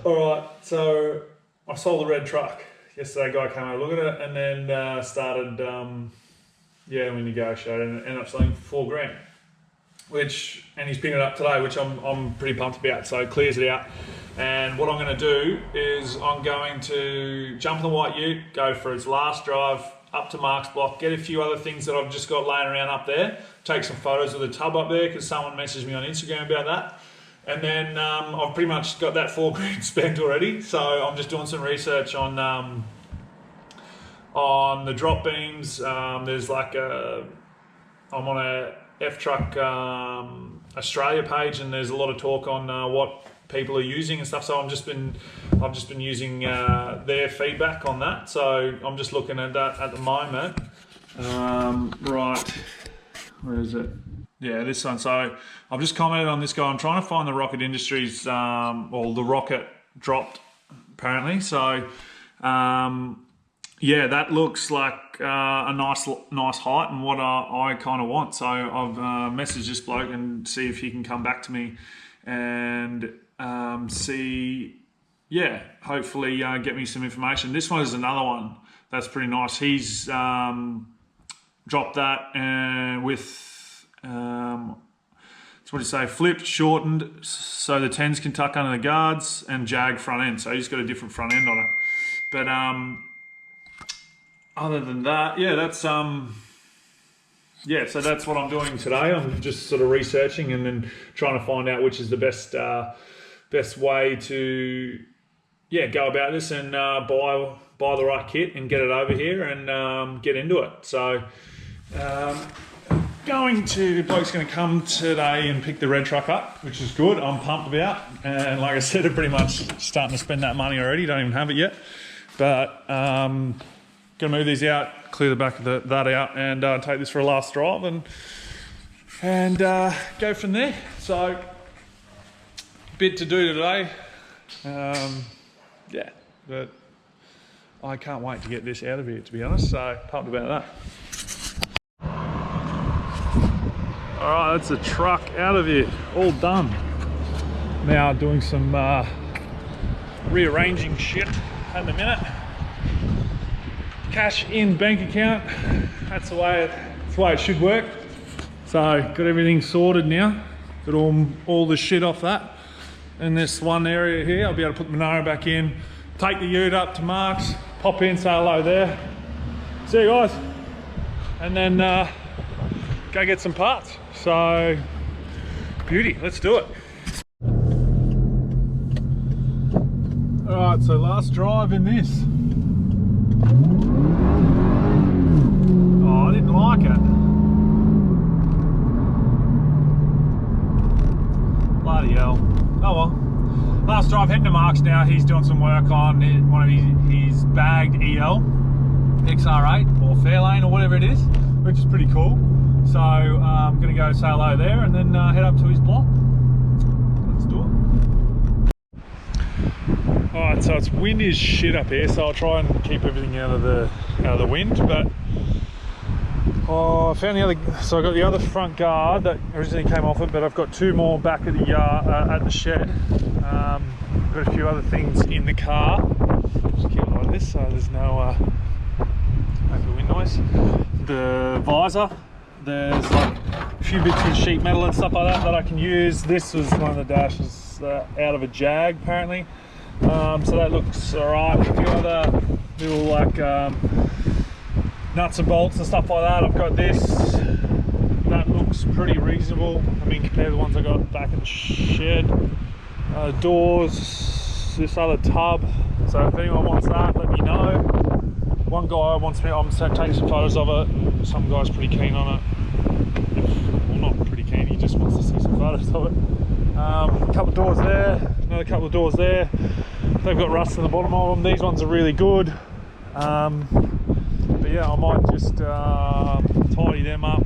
Alright, so I sold the red truck. Yesterday, guy came over, look at it, and then started, we negotiated and ended up selling for $4,000. And he's picking it up today, which I'm pretty pumped about, so it clears it out. And what I'm going to do is I'm going to jump in the white ute, go for its last drive up to Mark's block, get a few other things that I've just got laying around up there, take some photos of the tub up there because someone messaged me on Instagram about that. And then I've pretty much got that $4,000 spent already, so I'm just doing some research on the drop beams. There's like I'm on a F-Truck Australia page, and there's a lot of talk on what people are using and stuff. So I've just been using their feedback on that. So I'm just looking at that at the moment. Right, where is it? Yeah, this one. So I've just commented on this guy. I'm trying to find the Rocket Industries, or the Rocket dropped apparently. So yeah, that looks like a nice height and what I kind of want. So I've messaged this bloke and see if he can come back to me and see, yeah, hopefully get me some information. This one is another one that's pretty nice. He's dropped that with so what do you say, flipped, shortened, so the 10s can tuck under the guards, and jag front end. So he's got a different front end on it. But other than that, yeah, that's yeah, so that's what I'm doing today. I'm just sort of researching and then trying to find out which is the best way to, yeah, go about this and buy the right kit and get it over here and get into it. So bloke's going to come today and pick the red truck up, which is good. I'm pumped about, and like I said, I'm pretty much starting to spend that money already. Don't even have it yet, but gonna move these out, clear the back of that out, and take this for a last drive and go from there. So bit to do today, yeah, but I can't wait to get this out of here, to be honest. So pumped about that. All right, that's the truck out of here, all done. Now doing some rearranging shit at the minute. Cash in bank account. That's the way it should work. So got everything sorted now. Got all the shit off that. In this one area here, I'll be able to put the Monaro back in, take the ute up to Mark's, pop in, say hello there. See you guys, and then go get some parts. So, beauty, let's do it. All right, so last drive in this. Oh, I didn't like it. Bloody hell. Oh well. Last drive, heading to Mark's now. He's doing some work on one of his bagged EL, XR8 or Fairlane or whatever it is, which is pretty cool. So I'm going to go say hello there and then head up to his block. Let's do it. Alright, so it's wind is shit up here, so I'll try and keep everything out of the wind. But I found so I got the other front guard that originally came off it, but I've got two more back at the yard at the shed. Got a few other things in the car. Just keep it like this, so there's no wind noise. The visor. There's like a few bits of sheet metal and stuff like that I can use. This was one of the dashes out of a Jag apparently. So that looks alright. A few other little like nuts and bolts and stuff like that. I've got this. That looks pretty reasonable. I mean, compared to the ones I got back in the shed. Doors, this other tub. So if anyone wants that, let me know. One guy wants me, I'm taking some photos of it. Some guy's pretty keen on it. Well, not pretty keen, he just wants to see some photos of it. A couple of doors there, another couple of doors there. They've got rust in the bottom of them. These ones are really good. But yeah, I might just tidy them up.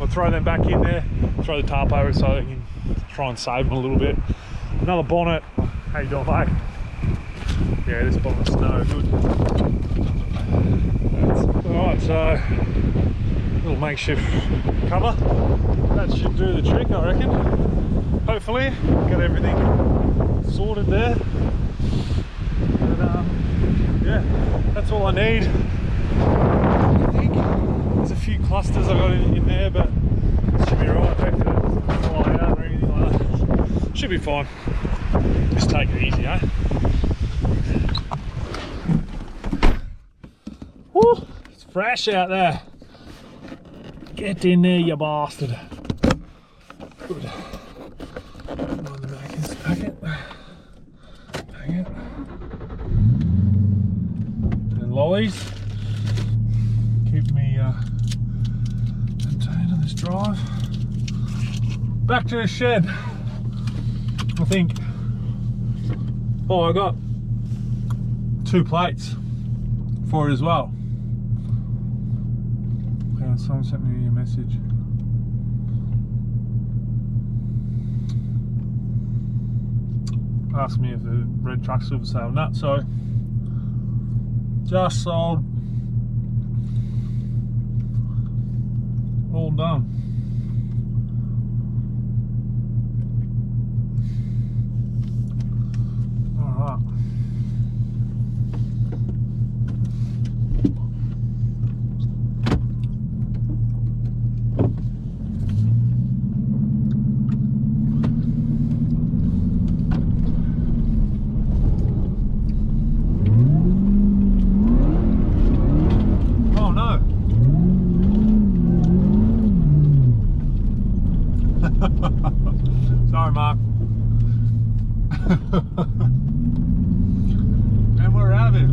I'll throw them back in there, throw the tarp over so they can try and save them a little bit. Another bonnet. How you doing, mate? Yeah, this bonnet's no good. Alright, so little makeshift cover. That should do the trick, I reckon. Hopefully, got everything sorted there. But yeah, that's all I need. I think there's a few clusters I got in there, but it should be right. Hopefully it doesn't fly out or anything like that. Should be fine. Just take it easy, eh? Woo! It's fresh out there. Get in there, you bastard. Good. On the back is packet. Packet. And lollies. Keep me contained on this drive. Back to the shed. I think. Oh, I got 2 plates for it as well. Okay, someone sent me a message. Asked me if the red truck's still for sale. No, so just sold. All done. All right. Sorry, Mark. And we're out of it.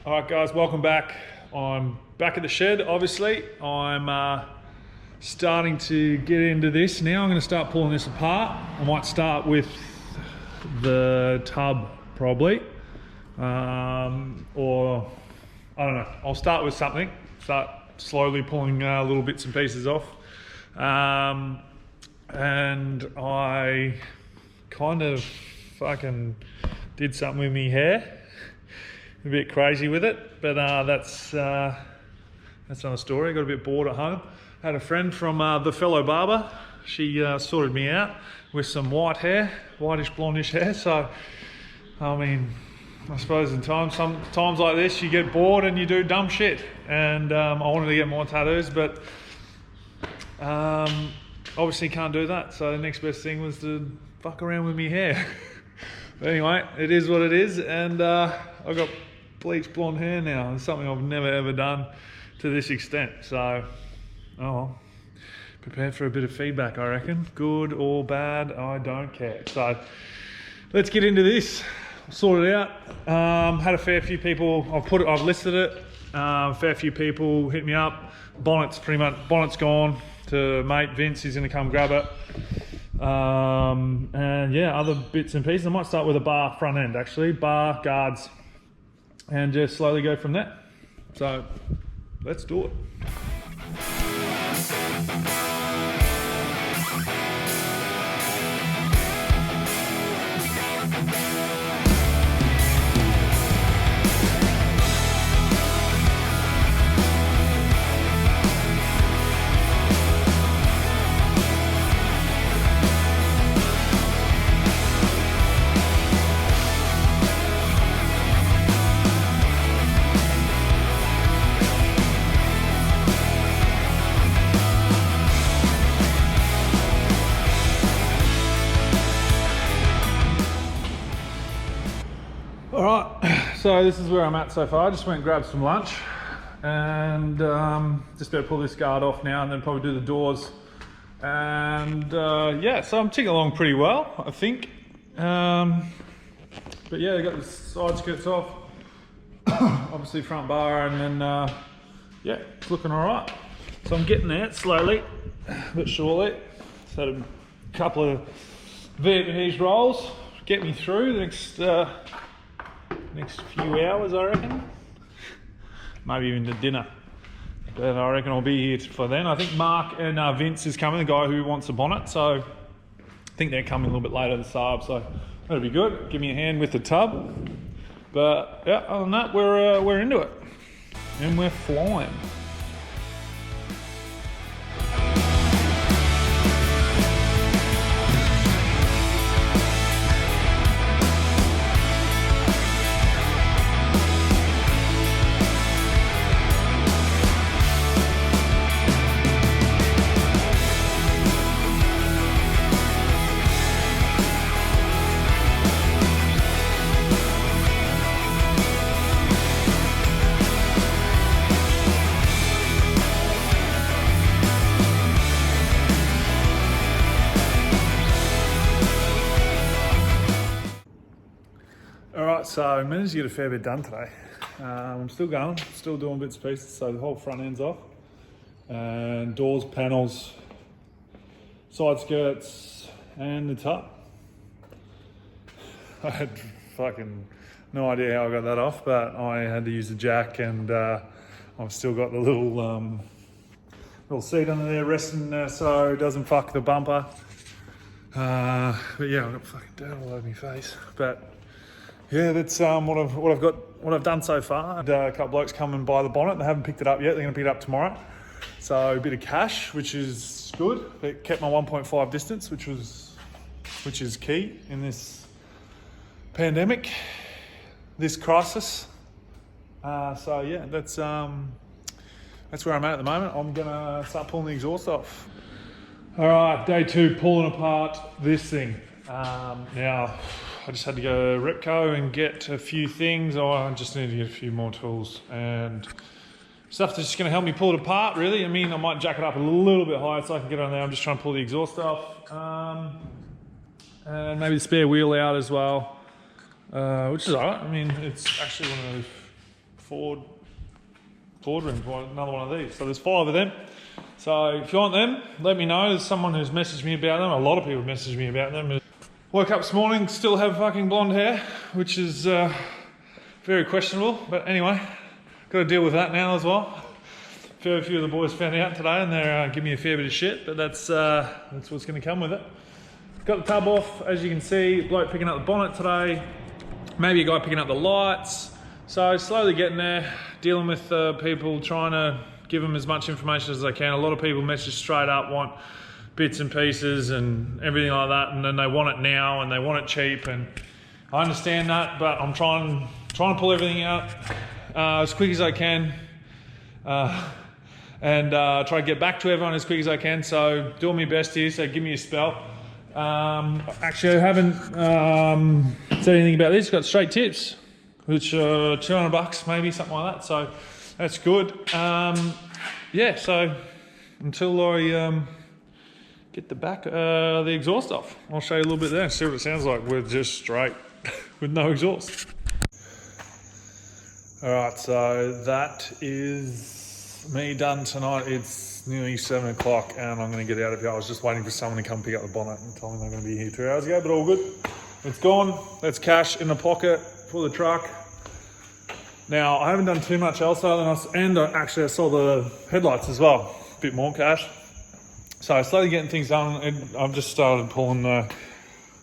All right, guys, welcome back. I'm back at the shed, obviously. I'm starting to get into this now. I'm going to start pulling this apart. I might start with the tub probably, or I don't know. I'll start with something, start slowly pulling little bits and pieces off. And I kind of fucking did something with me hair, a bit crazy with it, but that's another story. Got a bit bored at home. Had a friend from the fellow barber. She sorted me out with some white hair, whitish blondish hair. So, I mean, I suppose in times like this, you get bored and you do dumb shit. And I wanted to get more tattoos, but obviously can't do that. So the next best thing was to fuck around with me hair. But anyway, it is what it is, and I've got bleached blonde hair now. It's something I've never ever done to this extent. So. Oh well, prepared for a bit of feedback, I reckon. Good or bad, I don't care. So let's get into this. Sort it out. Had a fair few people. I've listed it. Fair few people hit me up. Bonnet's gone to mate Vince. He's gonna come grab it. And yeah, other bits and pieces. I might start with a bar front end, actually, bar guards, and just slowly go from there. So let's do it. So this is where I'm at so far. I just went and grabbed some lunch and just about to pull this guard off now and then probably do the doors. And yeah, so I'm ticking along pretty well, I think. But yeah, I got the side skirts off, obviously front bar, and then yeah, it's looking all right. So I'm getting there slowly but surely. So had a couple of Vietnamese rolls get me through the next few hours, I reckon. Maybe even to dinner. But I reckon I'll be here for then. I think Mark and Vince is coming, the guy who wants a bonnet. So I think they're coming a little bit later this Saab, so that'll be good. Give me a hand with the tub. But yeah, other than that, we're into it, and we're flying. Alright, so I managed to get a fair bit done today. I'm still going, still doing bits and pieces, so the whole front end's off. And doors, panels, side skirts, and the top. I had fucking no idea how I got that off, but I had to use the jack, and I've still got the little seat under there resting so it doesn't fuck the bumper. But yeah, I've got fucking dirt all over my face. But yeah, that's what I've done so far. And, a couple blokes come and buy the bonnet. They haven't picked it up yet. They're going to pick it up tomorrow. So a bit of cash, which is good. It kept my 1.5 distance, which is key in this pandemic, this crisis. So yeah, that's where I'm at the moment. I'm gonna start pulling the exhaust off. All right, day 2, pulling apart this thing. Now, I just had to go to Repco and get a few things. I just need to get a few more tools and stuff that's just going to help me pull it apart, really. I mean, I might jack it up a little bit higher so I can get on there. I'm just trying to pull the exhaust off. And maybe the spare wheel out as well, which is all right. I mean, it's actually one of those Ford rims, another one of these. So there's 5 of them. So if you want them, let me know. There's someone who's messaged me about them. A lot of people messaged me about them. Woke up this morning, still have fucking blonde hair, which is very questionable. But anyway, got to deal with that now as well. A few of the boys found out today, and they're giving me a fair bit of shit. But that's what's going to come with it. Got the tub off, as you can see. Bloke picking up the bonnet today. Maybe a guy picking up the lights. So slowly getting there, dealing with people, trying to give them as much information as I can. A lot of people message straight up, want bits and pieces and everything like that, and then they want it now and they want it cheap, and I understand that, but I'm trying to pull everything out as quick as I can, and try to get back to everyone as quick as I can. So doing my best here, so give me a spell. Actually, I haven't said anything about this. Got straight tips, which are $200 maybe, something like that, so that's good. Yeah, so until I get the exhaust off, I'll show you a little bit there and see what it sounds like with just straight with no exhaust. All right, so that is me done tonight. It's nearly 7 o'clock and I'm going to get out of here. I was just waiting for someone to come pick up the bonnet and tell me they're going to be here 2 hours ago, but all good. It's gone. That's cash in the pocket for the truck. Now, I haven't done too much else other than I saw the headlights as well. A bit more cash. So slowly getting things done. I've just started pulling the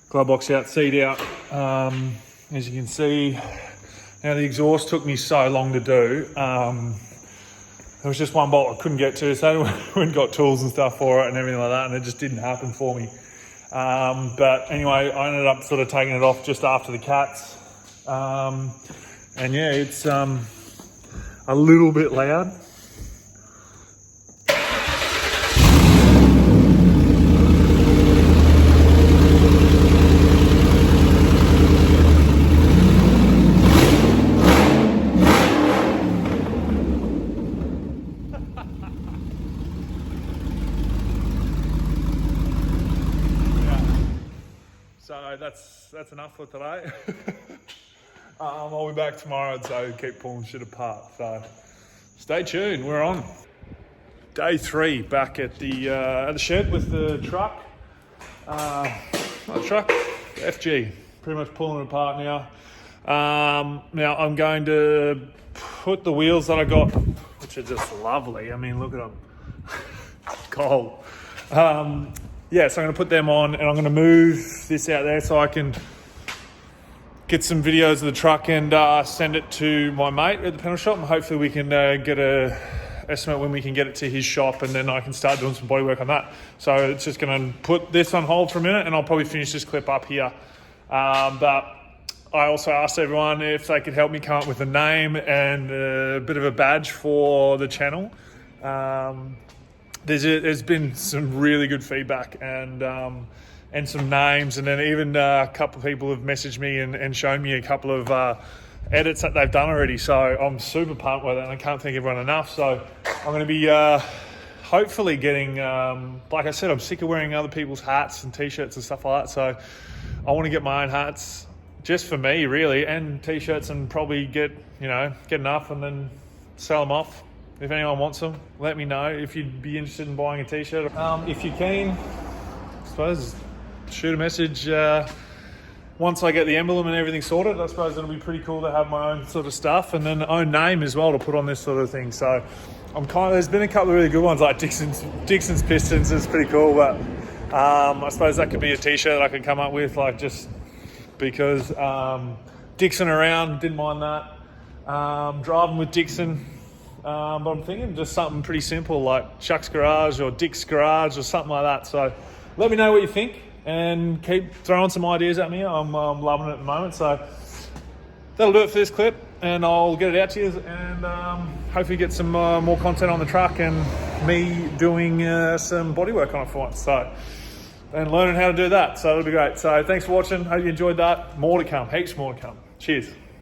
glove box out, seat out. As you can see, now the exhaust took me so long to do. There was just one bolt I couldn't get to, so I went and got tools and stuff for it and everything like that, and it just didn't happen for me. But anyway, I ended up sort of taking it off just after the cats. And yeah, it's a little bit loud. So that's enough for today. I'll be back tomorrow, so keep pulling shit apart. So stay tuned. We're on day 3 back at the shed with the truck. Not the truck, the FG. Pretty much pulling it apart now. Now I'm going to put the wheels that I got, which are just lovely. I mean, look at them. Cold. Yeah, so I'm going to put them on and I'm going to move this out there so I can get some videos of the truck and send it to my mate at the panel shop, and hopefully we can get a estimate when we can get it to his shop, and then I can start doing some bodywork on that. So it's just going to put this on hold for a minute, and I'll probably finish this clip up here. But I also asked everyone if they could help me come up with a name and a bit of a badge for the channel. There's been some really good feedback and some names, and then even a couple of people have messaged me and shown me a couple of edits that they've done already. So I'm super pumped with it, and I can't thank everyone enough. So I'm going to be hopefully getting, like I said, I'm sick of wearing other people's hats and t-shirts and stuff like that. So I want to get my own hats just for me, really, and t-shirts, and probably get enough and then sell them off. If anyone wants them, let me know if you'd be interested in buying a t-shirt. If you're keen, I suppose shoot a message once I get the emblem and everything sorted. I suppose it'll be pretty cool to have my own sort of stuff, and then own name as well to put on this sort of thing. So there's been a couple of really good ones, like DIXON's Pistons is pretty cool, but I suppose that could be a t-shirt that I could come up with, like, just because DIXON around, didn't mind that. Driving with DIXON. But I'm thinking just something pretty simple like Chuck's Garage or Dick's Garage or something like that. So let me know what you think and keep throwing some ideas at me. I'm loving it at the moment. So that'll do it for this clip, and I'll get it out to you, and hopefully get some more content on the truck and me doing some bodywork on it for once. So, and learning how to do that. So it'll be great. So thanks for watching. Hope you enjoyed that. More to come. Heaps more to come. Cheers.